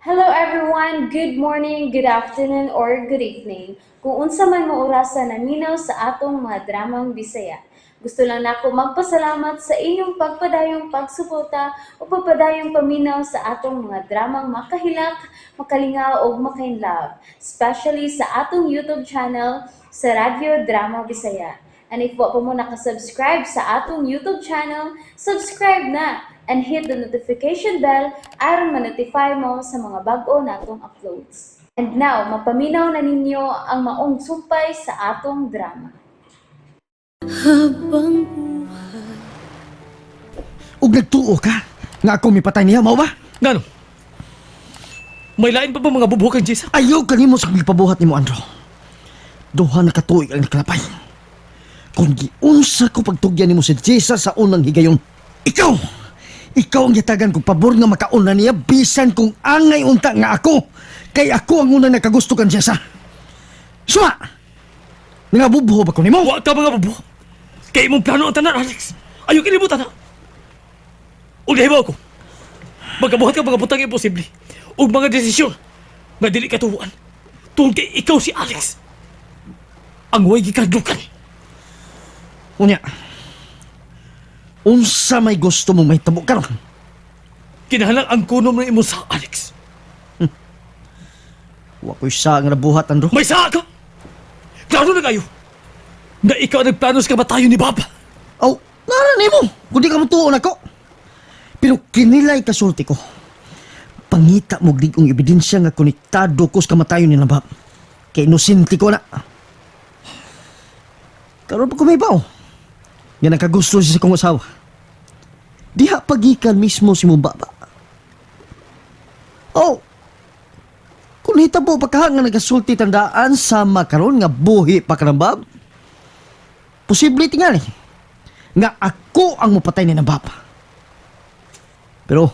Hello everyone, good morning, good afternoon, or good evening. Kung unsa man mo orasan naminaw sa atong mga dramang Bisaya. Gusto lang nako magpasalamat sa inyong pagpadayong pagsuporta o pagpadayong paminaw sa atong mga dramang makahilak, makalingaw o makainlove, especially sa atong YouTube channel sa Radyo Drama Bisaya. And if wa pa mo nakasubscribe sa atong YouTube channel, subscribe na and hit the notification bell aron ma-notify mo sa mga bag-o natong uploads. And now, mapaminaw na ninyo ang maong sumpay sa atong drama. Habang Ug nagtuo ka nga ako mipatay niya, mao ba? Ngano? May lain pa ba mga bubuhok kang Jessa? Ayaw kanimo sa gipabuhat nimo, Andro. Duha na katuig ang nakalapay. Kung giunsa ko pagtugyan nimo si Jessa sa unang higayon, ikaw ang yatagan kong pabor nga makauna niya bisan kung angay unta nga ako. Kay ako ang unang nakagusto kan Jessa. Suma! Nangabubuho ba ko nimo? Wa ka mga bubuhok. Kaya imong plano ang tanan, Alex. Ayaw kinibutan na. Ug nahibaw ko. Magabuhat ka mga butang imposible. Ug mga desisyon nga dili katuwaan. Tungkol kay ikaw si Alex. Ang way gikadlukan. Unya, unsa may gusto mong mahitabo karon? Kinahanglan ang kunom ng imo sa Alex. Wa ko'y sa nga nabuhat, Andro. May saa ka! Klaro na kayo na ikaw nagplano sa kamatayon ni Papa. Aw, naranin mo! Kung di ka matuon ako. Pero kinilay kasulti ko. Pangita mo digong ebidensya nga konektado ko sa kamatayon ni Nabab. Kaya inosente ko na. Karoon pa kumibaw. Yan ang kagusto siya sa kong asawa. Diha pagikan mismo si mong baba. Oh, kung hitabo pa ka nga nagasulti tandaan sa makaroon nga buhi pa ka ng Bab, posible tingali nga ako ang mapatay ni Nabab. Pero,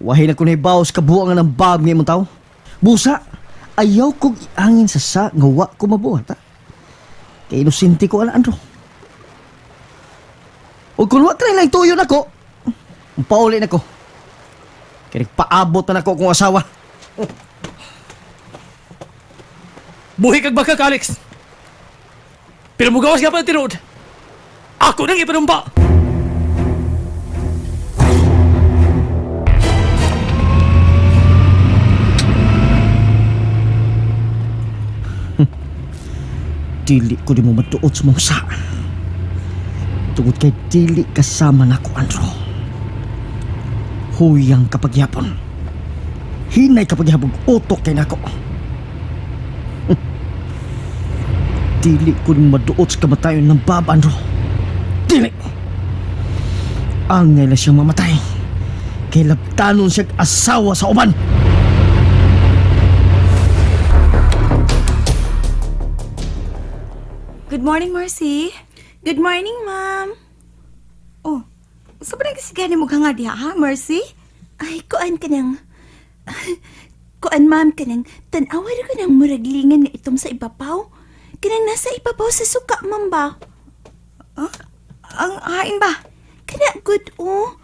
wahay na ko na ibawas kabuangan ng Bab ngayon mong tao. Busa, ayaw kong iangin sa nga wa ko mabuhat, ha? Kaya inusinti ko, Andro. O kung wa try lang tuyo na ko, pauli na ko. Kaya nagpaabot na ako kong asawa. Buhi kag baka ka, Alex. Pero mugawas ka pa ng tinuod. Ako nang ipanumba. Dili ko di mo matuot sa mong sa. Tungod kay dili kasama na ko, Andro. Huyang kapagyapon. Hinay kapagyapon utok kay nako. Dili ko di mo maduot sa kamatayon ng Bab, Andro. Dili! Angay na siyang mamatay. Kay labtanon siyang asawa sa uban. Good morning, Marcy. Good morning, ma'am. Oh, sa ba nagsigani mo nga diha, ha, Marcy? Ay, kuan ka nang... Kuan, ma'am, ka nang... Tanawar ka nang muraglingan nga itong sa ibabaw. Kanang nasa ibabaw sa suka, ma'am ba? Ang hain ba? Kana good, oh.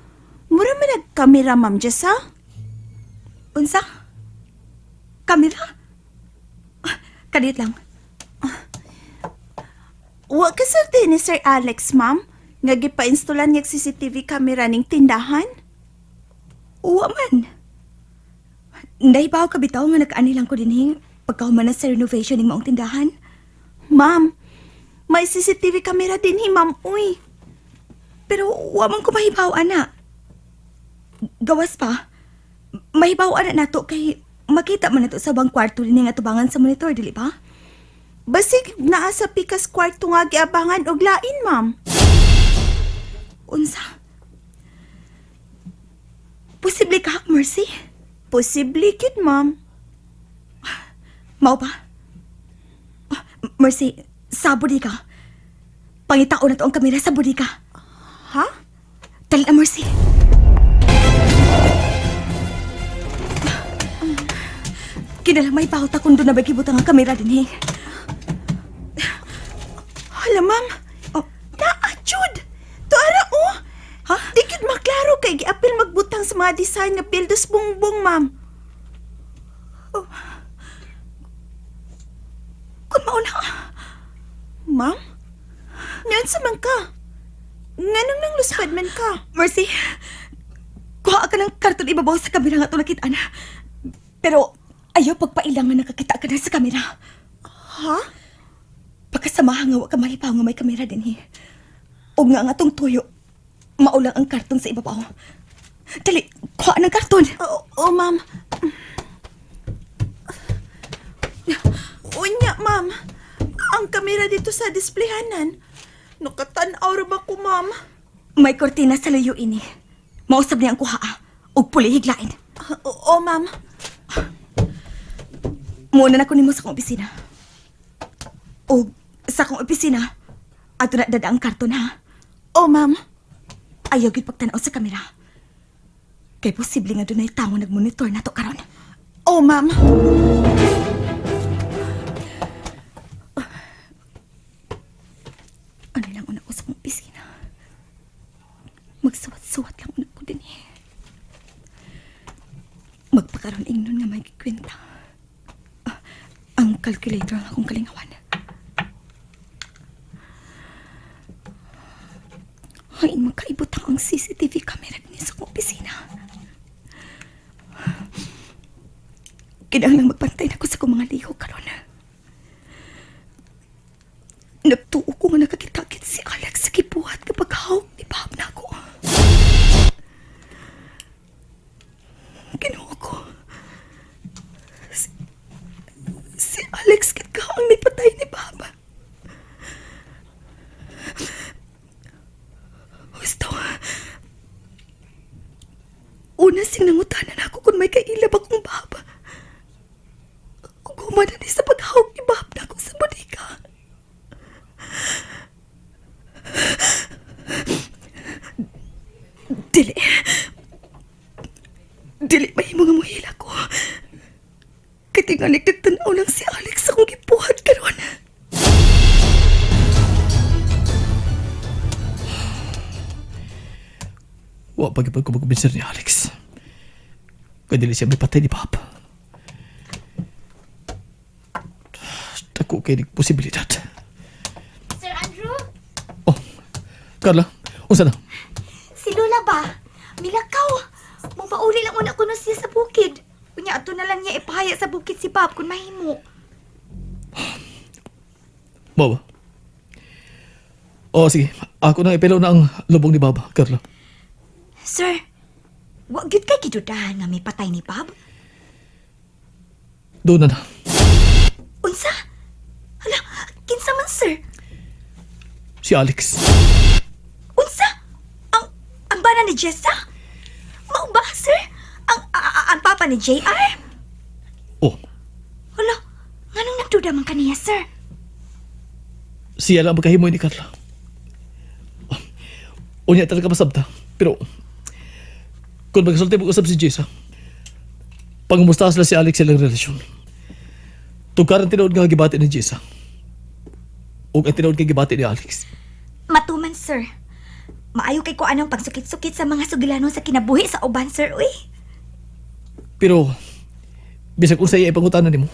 Mura man nagkamera, ma'am, Jessa? Unsa? Kamera? Kadit lang. Wa kasulti ni Sir Alex, ma'am. Nga gipa-installan niya CCTV camera ning tindahan. Uwa man. Nahibaw ka bitaw nga nag-ani lang ko dinhi pagkahuman na sa renovation ng maong tindahan. Ma'am, may CCTV camera din ma'am, uy. Pero wa man ko mahibaw, ana. Gawas pa. Mahibaw, ana nato kay makita man nato sa bang kwarto din nga tubangan sa monitor, dili ba? Basig naa sa pikas kwarto nga giabangan og lain, ma'am. Unsa? Posible ka, Mercy? Posible gid, ma'am. Mao ba? Mercy, sa budi ka. Pangitao na to ang kamera sa budi ka. Ha? Dali na, Mercy. Kinalamay pa ako takundo na bagibutang ang kamera din, eh. Hala, ma'am. Oh. Naa, Jude. Tuara, oh. Ha? Di gyud maklaro kay giapil magbutang sa mga naka-design nga pildos bungbong, ma'am. Kung mauna, Ma'am? Ngayon sa man ka? Nganong nang luspad man ka? Mercy, kuha ka ng karton ibabaw sa kamera nga ito nakita na. Pero ayaw pagpailangan nakakita ka na sa kamera. Ha? Pagkasamahan nga wa ka mahipaw nga may kamera din O nga nga tong tuyo, maulang ang karton sa ibabaw. Dali, kuha ng karton. Oo, ma'am. Unya, ma'am. Ang kamera dito sa displayhanan. Nakatanaw ra ba ko, ma'am? May kortina sa layo ini. Mausap niya ang kuha, og puli higlain. Oo, ma'am. Muna na ko nimo sa kong opisina. O sa kong opisina, ato na dada ang karton ha. Oo, ma'am. Ayaw gid pagtanaw sa kamera. Kay posible nga dunay tawo nagmonitor nato karon. Oo, ma'am. Ano lang una ko sa kong opisina? Magsuwat-suwat lang una ko din Magpakaroon ingnon nga may kikwenta. Ang calculator ang akong kalingawan. Hain magkaibutang ang CCTV camera din sa kong opisina. Kinahanglang magpantay na ko sa kong mga liho karon. Nagtuo ko nga nakakitakit si Alex sa kibuhat kapag hawak ni Bob na ako. Ginoo ko. Si Alex kit ang nipatay ni Bob. Gusto. Una sing nangutanan ako kung may kailab akong Bob. Gumana ni sa paghawak ni Bob na ako sa bodega. Dili. Dili mahimo nga muhila ko. Katingalig nagtanaw lang si Alex sa kong gipuhat karon. Wa pagipag ko magkumbinser ni Alex. Kadili siya may patay ni Bob. Tako kay di posibilidad. Sir Andrew? Oh, Carla, unsa na? Si Lola ba? Milakaw. Mapauli lang una ko na siya sa bukid. Kunya ato na lang niya ipahaya sa bukid si Bob kung mahimo. Baba. Oh, sige. Ako na ipelaw na ang lubong ni Baba, Carla. Sir, wag gyud kay gidudahan nga may patay ni Bob. Doon na. Unsa? Hala, kinsa man sir? Si Alex. Unsa? Ang bana ni Jessa? Mao ba, sir? Ang papa ni JR? Oh, Hala, nganong nagduda man kaniya, sir? siya lang magkahimoy ni Carla. Unya talaga masabta. Pero, kung magsulti mo usap si Jessa, pangumusta sila si Alex silang relasyon. Tugkaran tinood nga gibati ni Jessa. O ang tinood kay gibati ni Alex. Matuman, sir. Maayo kay ko anong pagsukit-sukit sa mga sugilanon sa kinabuhi sa uban, sir, uy. Pero, bisag kung sa iya ipangutanan ni mo,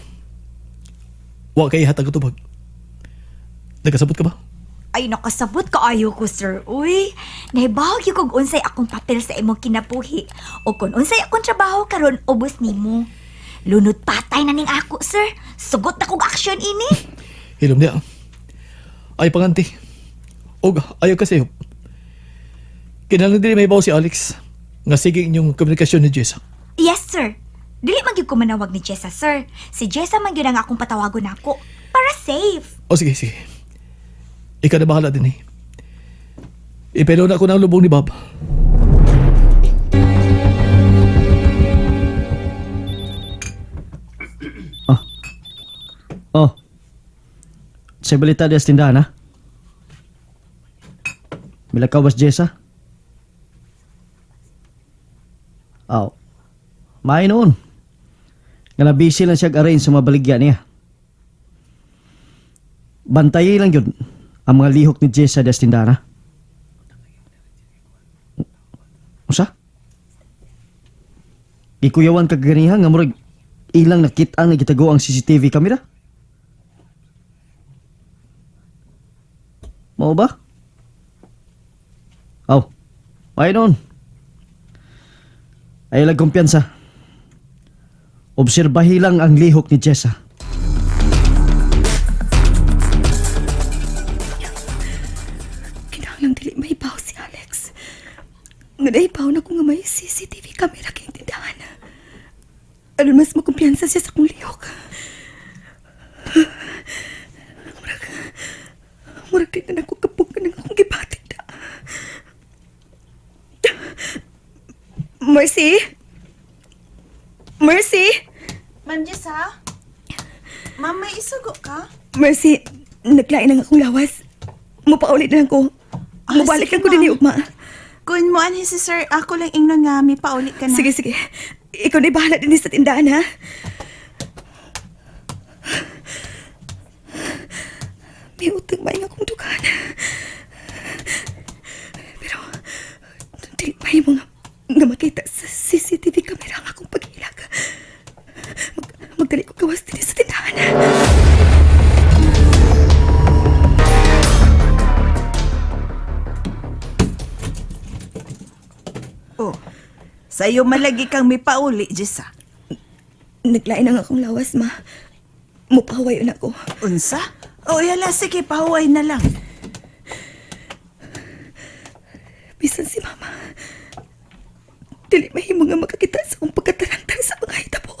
wa kay hatag tubag. Nagkasabot ka ba? Ay, nakasabot kaayo ko, sir, uy. Nahibaw yung kung unsay akong papel sa imong kinabuhi. O kung unsay akong trabaho karon ubos nimo. Lunod patay na ning ako, sir. Sugot na kong aksyon ini. Hilom niya. Ay panganti. O ayaw kasi. Kinalang din may bawa si Alex. Nga sige inyong komunikasyon ni Jessa. Yes, sir. Dili man gyud ko manawag ni Jessa, sir. Si Jessa man gyud ang akong patawagon nako para safe. O sige, sige. Ikaw na bahala din eh. Ipelo na ako ng lubong ni Bob. Oh. Sa balita di sa tindahan, ha? Milakaw ba si Jessa? Oh. May noon. Nga na busy lang siya arrange sa mabaligya niya. Bantayi lang yun ang mga lihok ni Jessa di sa tindahan, ha? Usa? Gikuyawan ka ganiha nga murag ilang nakita nga gitago ang CCTV camera? Mao ba? Aw, ay noon. Ay lang kumpiyansa. Obserbahi lang ang lihok ni Jessa. Kinahanglang dili mahibaw si Alex. Nga nahibaw na ko nga may CCTV camera kayong tindahan. Aron mas makumpiyansa siya sa kong lihok. Murag di na ako kapog ka ng akong gibatid na. Mercy? Mercy? Ma'am Jessa? Ma'am, may isugo ka? Mercy, naglain ang akong lawas. Mupaulit na lang ko. Mabalik sige, lang ko din ma'am. ugma. Kung mo anhi si sir, ako lang ingnon nga, may paulit ka na. Sige, sige. Ikaw na bahala din sa tindahan, ha? May utang ba akong dugan? Pero, dili pa mo nga makita sa CCTV camera ang akong paghilag. Magdali ko gawas din sa tindahan. Oh, sa'yo malagi kang may pauli, Jessa. Naglain ang akong lawas, ma. Mupaway na ko. Unsa? O yala, sige, pahuway na lang. Bisan si mama. Dili mahimo nga makakita sa akong pagkatarantang sa mga hitabo.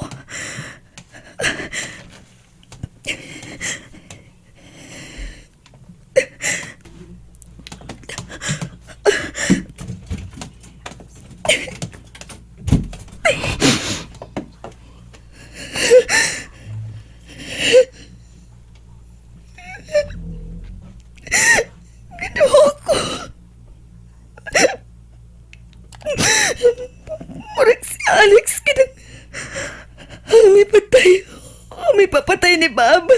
Murag si Alex kinang may patay. May papatay ni Bob.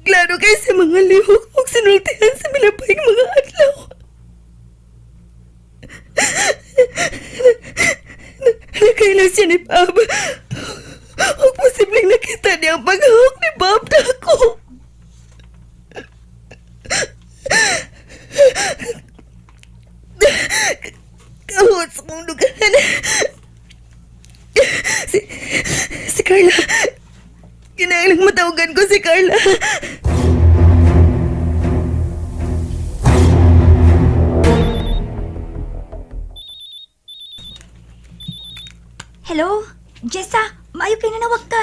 Klaro kay sa mga lihok ug sinultihan sa milabay mga adlaw. Nakailan siya ni Bob. Huwag posibleng nakita niya ang paghahok ni Bob na ako. Kahot sa kong dugahan. Si Carla. Kinailang matawagan ko si Carla. Hello? Jessa, maayo kay nanawag ka.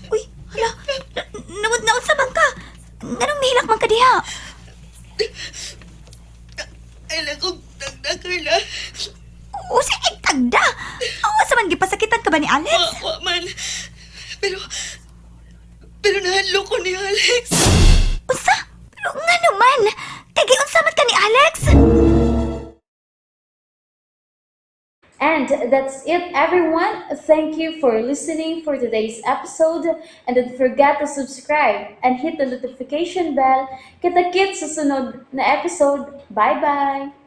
Uy, hala. Nawad sa bangka. Ganong nihilak man ka diha. Ay lang kong tagda, Carla. O si Tagda. Awa sa man gipasakitan ka ba ni Alex? Wa man. Pero nahadlo ko ni Alex. Usa? Pero nga naman. Kay giunsa man ka ni Alex? And that's it, everyone. Thank you for listening for today's episode. And don't forget to subscribe and hit the notification bell. Kita-kits sa sunod na episode. Bye-bye!